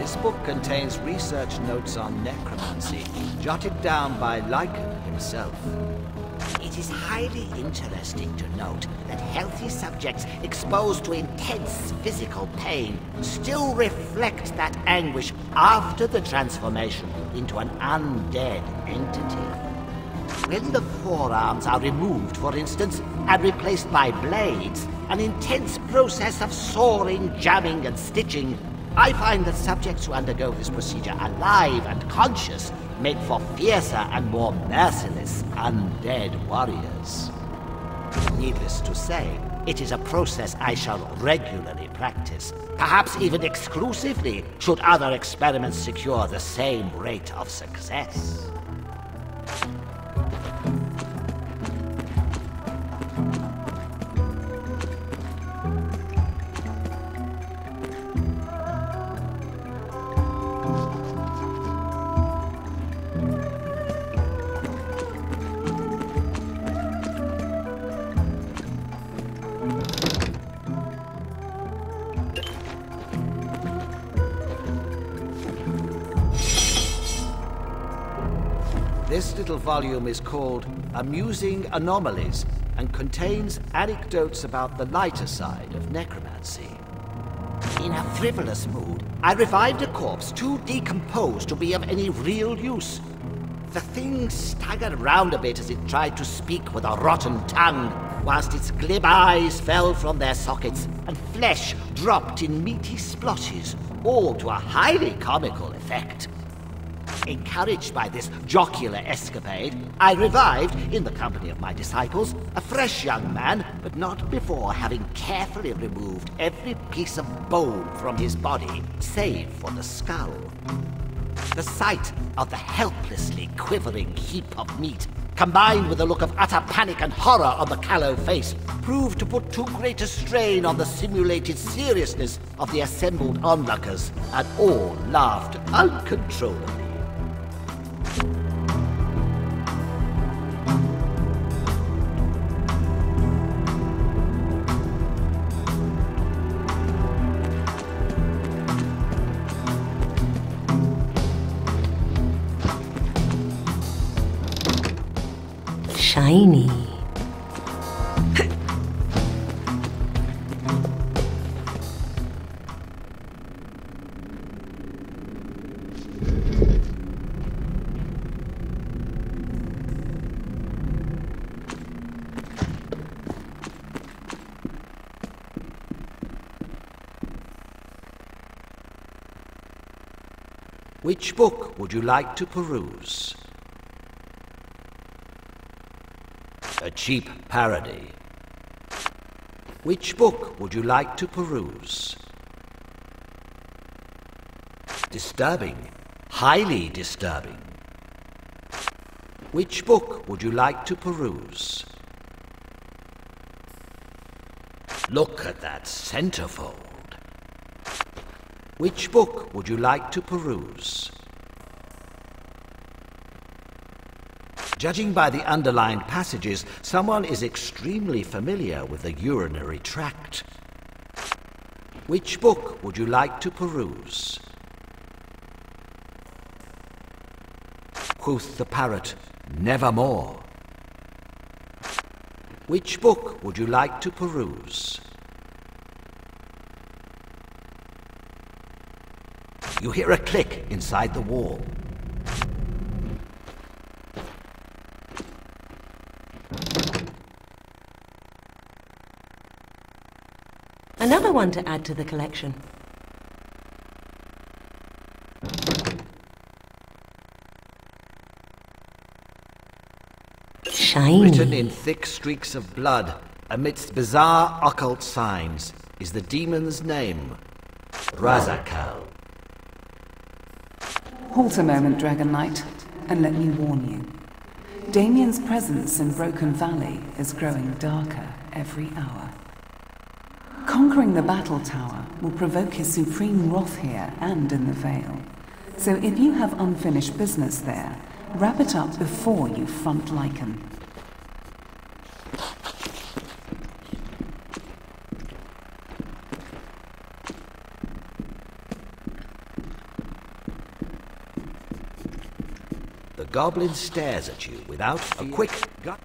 This book contains research notes on necromancy, jotted down by Lycan himself. It is highly interesting to note that healthy subjects exposed to intense physical pain still reflect that anguish after the transformation into an undead entity. When the forearms are removed, for instance, and replaced by blades, an intense process of sawing, jamming, and stitching, I find that subjects who undergo this procedure alive and conscious make for fiercer and more merciless undead warriors. Needless to say, it is a process I shall regularly practice, perhaps even exclusively, should other experiments secure the same rate of success. This little volume is called Amusing Anomalies and contains anecdotes about the lighter side of necromancy. In a frivolous mood, I revived a corpse too decomposed to be of any real use. The thing staggered round a bit as it tried to speak with a rotten tongue, whilst its glib eyes fell from their sockets and flesh dropped in meaty splotches, all to a highly comical effect. Encouraged by this jocular escapade, I revived, in the company of my disciples, a fresh young man, but not before having carefully removed every piece of bone from his body, save for the skull. The sight of the helplessly quivering heap of meat, combined with a look of utter panic and horror on the callow face, proved to put too great a strain on the simulated seriousness of the assembled onlookers, and all laughed uncontrollably. Shiny. Which book would you like to peruse? A cheap parody. Which book would you like to peruse? Disturbing. Highly disturbing. Which book would you like to peruse? Look at that centerfold. Which book would you like to peruse? Judging by the underlined passages, someone is extremely familiar with the urinary tract. Which book would you like to peruse? Quoth the parrot, nevermore. Which book would you like to peruse? You hear a click inside the wall. Another one to add to the collection. Shiny. Written in thick streaks of blood, amidst bizarre occult signs, is the demon's name, Razakal. Halt a moment, Dragon Knight, and let me warn you. Damien's presence in Broken Valley is growing darker every hour. Conquering the battle tower will provoke his supreme wrath here and in the Vale. So if you have unfinished business there, wrap it up before you front Lycan. The goblin stares at you without a quick gut.